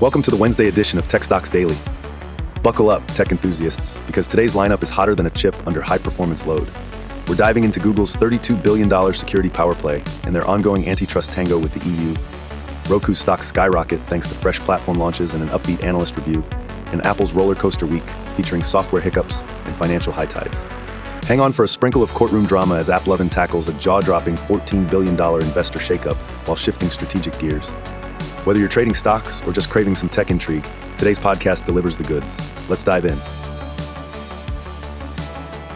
Welcome to the Wednesday edition of Tech Stocks Daily. Buckle up, tech enthusiasts, because today's lineup is hotter than a chip under high-performance load. We're diving into Google's $32 billion security power play and their ongoing antitrust tango with the EU. Roku's stocks skyrocket thanks to fresh platform launches and an upbeat analyst review, and Apple's roller coaster week featuring software hiccups and financial high tides. Hang on for a sprinkle of courtroom drama as AppLovin's tackles a jaw-dropping $14 billion investor shakeup while shifting strategic gears. Whether you're trading stocks or just craving some tech intrigue, today's podcast delivers the goods. Let's dive in.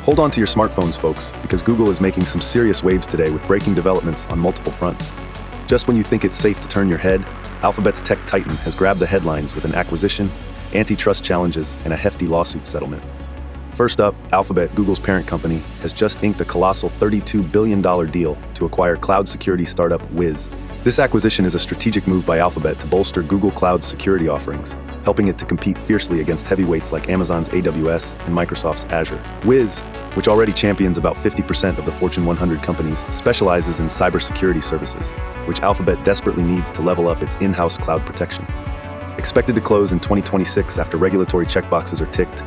Hold on to your smartphones, folks, because Google is making some serious waves today with breaking developments on multiple fronts. Just when you think it's safe to turn your head, Alphabet's tech titan has grabbed the headlines with an acquisition, antitrust challenges, and a hefty lawsuit settlement. First up, Alphabet, Google's parent company, has just inked a colossal $32 billion deal to acquire cloud security startup Wiz. This acquisition is a strategic move by Alphabet to bolster Google Cloud's security offerings, helping it to compete fiercely against heavyweights like Amazon's AWS and Microsoft's Azure. Wiz, which already champions about 50% of the Fortune 100 companies, specializes in cybersecurity services, which Alphabet desperately needs to level up its in-house cloud protection. Expected to close in 2026 after regulatory checkboxes are ticked,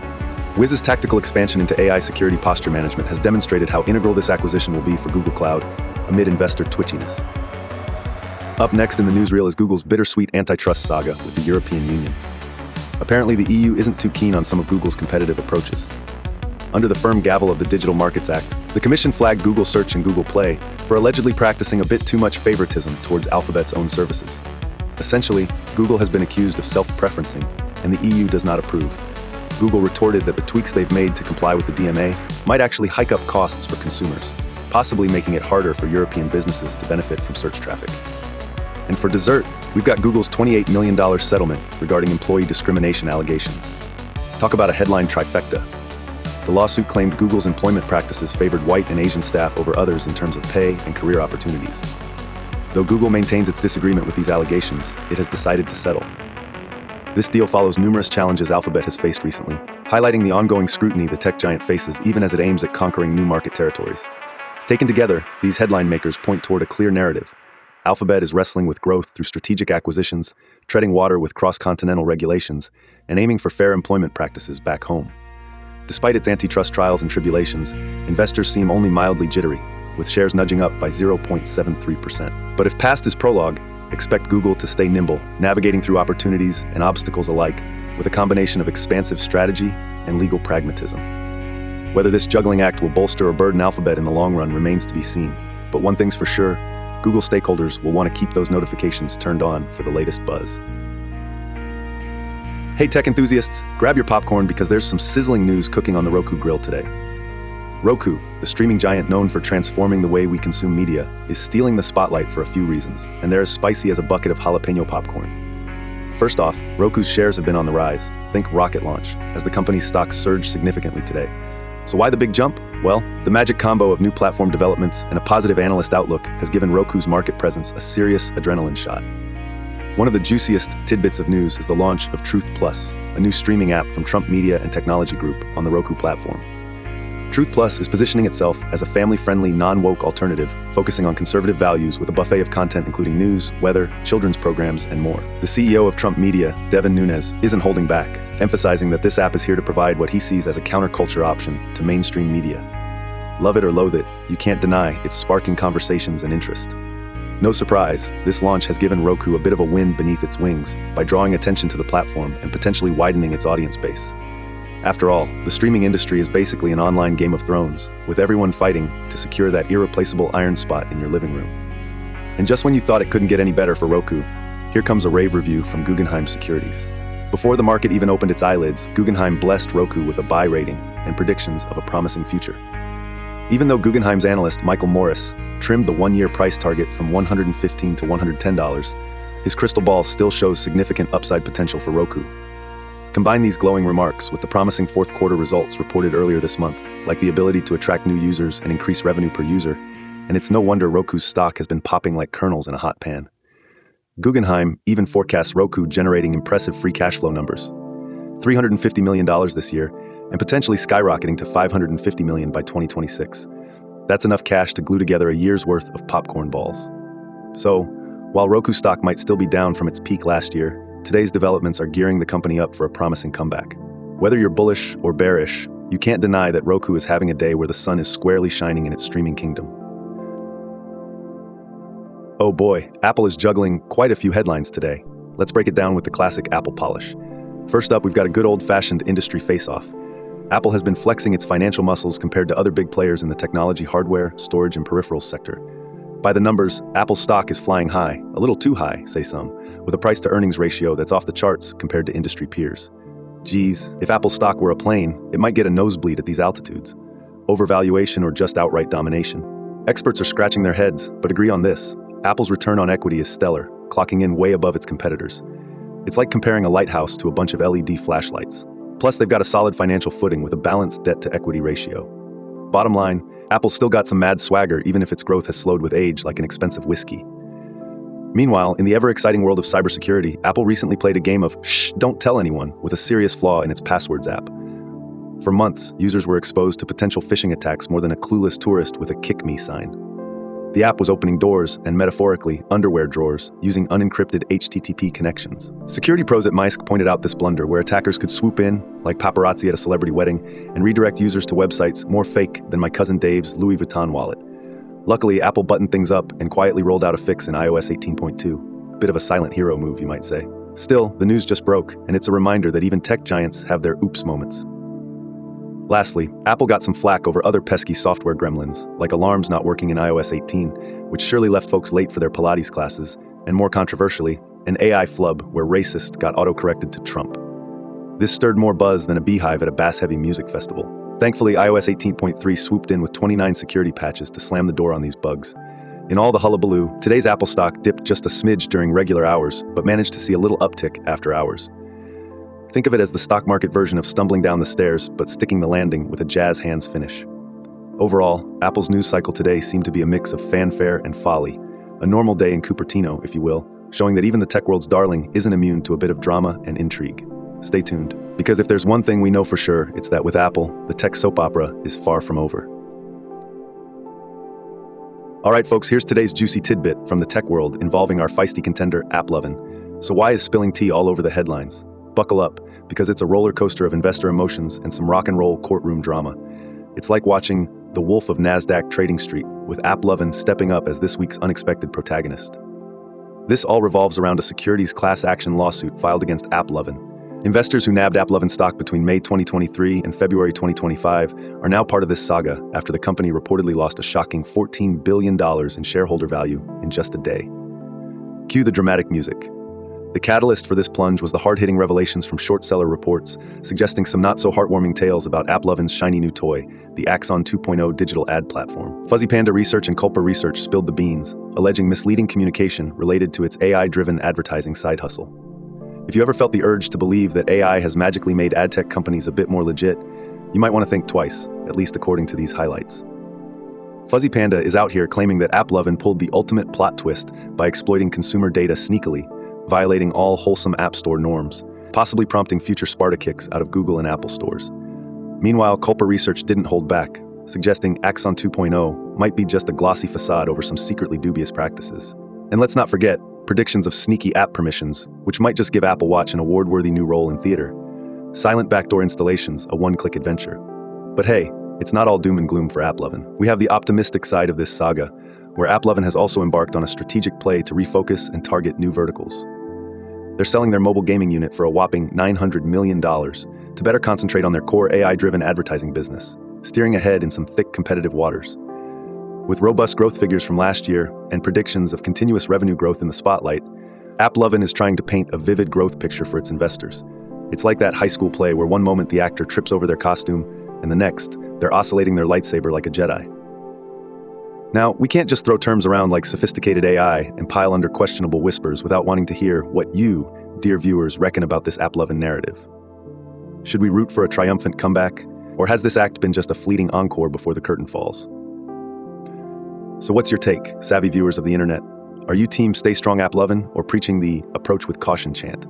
Wiz's tactical expansion into AI security posture management has demonstrated how integral this acquisition will be for Google Cloud, amid investor twitchiness. Up next in the newsreel is Google's bittersweet antitrust saga with the European Union. Apparently, the EU isn't too keen on some of Google's competitive approaches. Under the firm gavel of the Digital Markets Act, the Commission flagged Google Search and Google Play for allegedly practicing a bit too much favoritism towards Alphabet's own services. Essentially, Google has been accused of self-preferencing, and the EU does not approve. Google retorted that the tweaks they've made to comply with the DMA might actually hike up costs for consumers, possibly making it harder for European businesses to benefit from search traffic. And for dessert, we've got Google's $28 million settlement regarding employee discrimination allegations. Talk about a headline trifecta. The lawsuit claimed Google's employment practices favored white and Asian staff over others in terms of pay and career opportunities. Though Google maintains its disagreement with these allegations, it has decided to settle. This deal follows numerous challenges Alphabet has faced recently, highlighting the ongoing scrutiny the tech giant faces even as it aims at conquering new market territories. Taken together, these headline makers point toward a clear narrative. Alphabet is wrestling with growth through strategic acquisitions, treading water with cross-continental regulations, and aiming for fair employment practices back home. Despite its antitrust trials and tribulations, investors seem only mildly jittery, with shares nudging up by 0.73%. But if past is prologue, expect Google to stay nimble, navigating through opportunities and obstacles alike, with a combination of expansive strategy and legal pragmatism. Whether this juggling act will bolster or burden Alphabet in the long run remains to be seen, but one thing's for sure, Google stakeholders will want to keep those notifications turned on for the latest buzz. Hey tech enthusiasts, grab your popcorn because there's some sizzling news cooking on the Roku grill today. Roku, the streaming giant known for transforming the way we consume media, is stealing the spotlight for a few reasons, and they're as spicy as a bucket of jalapeno popcorn. First off, Roku's shares have been on the rise, think rocket launch, as the company's stock surged significantly today. So why the big jump? Well, the magic combo of new platform developments and a positive analyst outlook has given Roku's market presence a serious adrenaline shot. One of the juiciest tidbits of news is the launch of Truth Plus, a new streaming app from Trump Media and Technology Group on the Roku platform. Truth Plus is positioning itself as a family-friendly, non-woke alternative, focusing on conservative values with a buffet of content including news, weather, children's programs, and more. The CEO of Trump Media, Devin Nunes, isn't holding back, emphasizing that this app is here to provide what he sees as a counterculture option to mainstream media. Love it or loathe it, you can't deny it's sparking conversations and interest. No surprise, this launch has given Roku a bit of a wind beneath its wings by drawing attention to the platform and potentially widening its audience base. After all, the streaming industry is basically an online Game of Thrones, with everyone fighting to secure that irreplaceable iron spot in your living room. And just when you thought it couldn't get any better for Roku, here comes a rave review from Guggenheim Securities. Before the market even opened its eyelids, Guggenheim blessed Roku with a buy rating and predictions of a promising future. Even though Guggenheim's analyst Michael Morris trimmed the one-year price target from $115 to $110, his crystal ball still shows significant upside potential for Roku. Combine these glowing remarks with the promising fourth quarter results reported earlier this month, like the ability to attract new users and increase revenue per user, and it's no wonder Roku's stock has been popping like kernels in a hot pan. Guggenheim even forecasts Roku generating impressive free cash flow numbers, $350 million this year, and potentially skyrocketing to $550 million by 2026. That's enough cash to glue together a year's worth of popcorn balls. So, while Roku stock might still be down from its peak last year, today's developments are gearing the company up for a promising comeback. Whether you're bullish or bearish, you can't deny that Roku is having a day where the sun is squarely shining in its streaming kingdom. Oh boy, Apple is juggling quite a few headlines today. Let's break it down with the classic Apple polish. First up, we've got a good old-fashioned industry face-off. Apple has been flexing its financial muscles compared to other big players in the technology, hardware, storage, and peripherals sector. By the numbers, Apple's stock is flying high, a little too high, say some, with a price-to-earnings ratio that's off the charts compared to industry peers. Geez, if Apple stock were a plane, it might get a nosebleed at these altitudes. Overvaluation or just outright domination. Experts are scratching their heads, but agree on this. Apple's return on equity is stellar, clocking in way above its competitors. It's like comparing a lighthouse to a bunch of LED flashlights. Plus, they've got a solid financial footing with a balanced debt-to-equity ratio. Bottom line, Apple's still got some mad swagger even if its growth has slowed with age like an expensive whiskey. Meanwhile, in the ever-exciting world of cybersecurity, Apple recently played a game of shh, don't tell anyone with a serious flaw in its passwords app. For months, users were exposed to potential phishing attacks more than a clueless tourist with a kick me sign. The app was opening doors, and metaphorically, underwear drawers, using unencrypted HTTP connections. Security pros at MISC pointed out this blunder where attackers could swoop in, like paparazzi at a celebrity wedding, and redirect users to websites more fake than my cousin Dave's Louis Vuitton wallet. Luckily, Apple buttoned things up and quietly rolled out a fix in iOS 18.2. Bit of a silent hero move, you might say. Still, the news just broke, and it's a reminder that even tech giants have their oops moments. Lastly, Apple got some flack over other pesky software gremlins, like alarms not working in iOS 18, which surely left folks late for their Pilates classes, and more controversially, an AI flub where racist got auto-corrected to Trump. This stirred more buzz than a beehive at a bass-heavy music festival. Thankfully, iOS 18.3 swooped in with 29 security patches to slam the door on these bugs. In all the hullabaloo, today's Apple stock dipped just a smidge during regular hours, but managed to see a little uptick after hours. Think of it as the stock market version of stumbling down the stairs, but sticking the landing with a jazz hands finish. Overall, Apple's news cycle today seemed to be a mix of fanfare and folly, a normal day in Cupertino, if you will, showing that even the tech world's darling isn't immune to a bit of drama and intrigue. Stay tuned, because if there's one thing we know for sure, it's that with Apple, the tech soap opera is far from over. All right, folks, here's today's juicy tidbit from the tech world involving our feisty contender, AppLovin's. So why is spilling tea all over the headlines? Buckle up, because it's a roller coaster of investor emotions and some rock and roll courtroom drama. It's like watching The Wolf of NASDAQ Trading Street, with AppLovin's stepping up as this week's unexpected protagonist. This all revolves around a securities class action lawsuit filed against AppLovin. Investors who nabbed AppLovin stock between May 2023 and February 2025 are now part of this saga after the company reportedly lost a shocking $14 billion in shareholder value in just a day. Cue the dramatic music. The catalyst for this plunge was the hard-hitting revelations from short seller reports, suggesting some not-so-heartwarming tales about AppLovin's shiny new toy, the Axon 2.0 digital ad platform. Fuzzy Panda Research and Culpa Research spilled the beans, alleging misleading communication related to its AI-driven advertising side hustle. If you ever felt the urge to believe that AI has magically made ad tech companies a bit more legit, you might want to think twice, at least according to these highlights. Fuzzy Panda is out here claiming that AppLovin pulled the ultimate plot twist by exploiting consumer data sneakily, violating all wholesome App Store norms, possibly prompting future Sparta kicks out of Google and Apple stores. Meanwhile, Culpa Research didn't hold back, suggesting Axon 2.0 might be just a glossy facade over some secretly dubious practices. And let's not forget predictions of sneaky app permissions, which might just give Apple Watch an award-worthy new role in theater. Silent backdoor installations, a one-click adventure. But hey, it's not all doom and gloom for AppLovin. We have the optimistic side of this saga, where AppLovin has also embarked on a strategic play to refocus and target new verticals. They're selling their mobile gaming unit for a whopping $900 million to better concentrate on their core AI-driven advertising business, steering ahead in some thick competitive waters. With robust growth figures from last year and predictions of continuous revenue growth in the spotlight, AppLovin is trying to paint a vivid growth picture for its investors. It's like that high school play where one moment the actor trips over their costume, and the next, they're oscillating their lightsaber like a Jedi. Now, we can't just throw terms around like sophisticated AI and pile under questionable whispers without wanting to hear what you, dear viewers, reckon about this AppLovin narrative. Should we root for a triumphant comeback, or has this act been just a fleeting encore before the curtain falls? So what's your take, savvy viewers of the internet? Are you team Stay Strong AppLovin or preaching the approach with caution chant?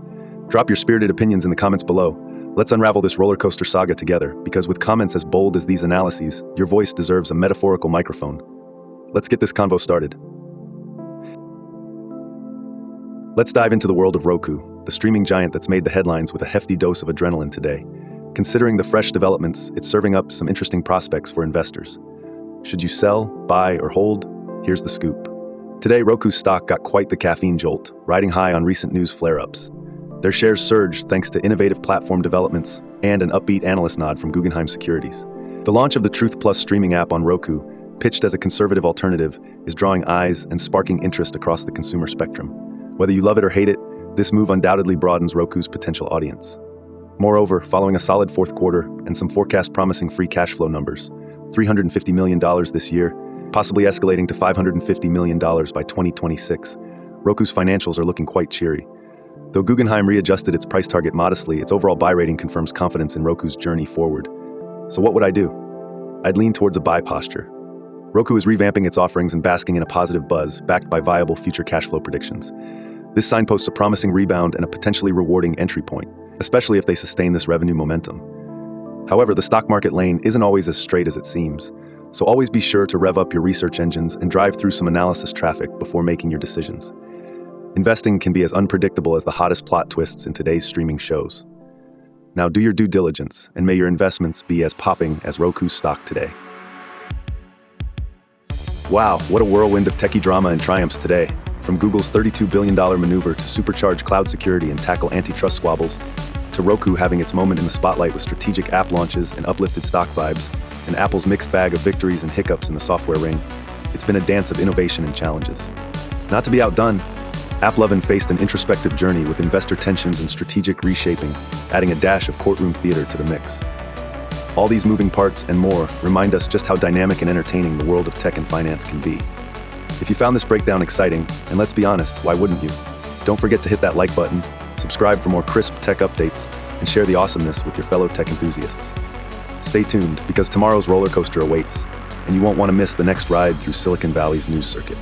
Drop your spirited opinions in the comments below. Let's unravel this roller coaster saga together, because with comments as bold as these analyses, your voice deserves a metaphorical microphone. Let's get this convo started. Let's dive into the world of Roku, the streaming giant that's made the headlines with a hefty dose of adrenaline today. Considering the fresh developments, it's serving up some interesting prospects for investors. Should you sell, buy, or hold? Here's the scoop. Today, Roku's stock got quite the caffeine jolt, riding high on recent news flare-ups. Their shares surged thanks to innovative platform developments and an upbeat analyst nod from Guggenheim Securities. The launch of the Truth Plus streaming app on Roku, pitched as a conservative alternative, is drawing eyes and sparking interest across the consumer spectrum. Whether you love it or hate it, this move undoubtedly broadens Roku's potential audience. Moreover, following a solid fourth quarter and some forecast promising free cash flow numbers, $350 million this year, possibly escalating to $550 million by 2026, Roku's financials are looking quite cheery. Though Guggenheim readjusted its price target modestly, its overall buy rating confirms confidence in Roku's journey forward. So what would I do? I'd lean towards a buy posture. Roku is revamping its offerings and basking in a positive buzz, backed by viable future cash flow predictions. This signposts a promising rebound and a potentially rewarding entry point, especially if they sustain this revenue momentum. However, the stock market lane isn't always as straight as it seems, so always be sure to rev up your research engines and drive through some analysis traffic before making your decisions. Investing can be as unpredictable as the hottest plot twists in today's streaming shows. Now do your due diligence, and may your investments be as popping as Roku's stock today. Wow, what a whirlwind of techie drama and triumphs today. From Google's $32 billion maneuver to supercharge cloud security and tackle antitrust squabbles, to Roku having its moment in the spotlight with strategic app launches and uplifted stock vibes, and Apple's mixed bag of victories and hiccups in the software ring, it's been a dance of innovation and challenges. Not to be outdone, AppLovin's faced an introspective journey with investor tensions and strategic reshaping, adding a dash of courtroom theater to the mix. All these moving parts and more remind us just how dynamic and entertaining the world of tech and finance can be. If you found this breakdown exciting, and let's be honest, why wouldn't you? Don't forget to hit that like button, subscribe for more crisp tech updates, and share the awesomeness with your fellow tech enthusiasts. Stay tuned, because tomorrow's roller coaster awaits, and you won't want to miss the next ride through Silicon Valley's news circuit.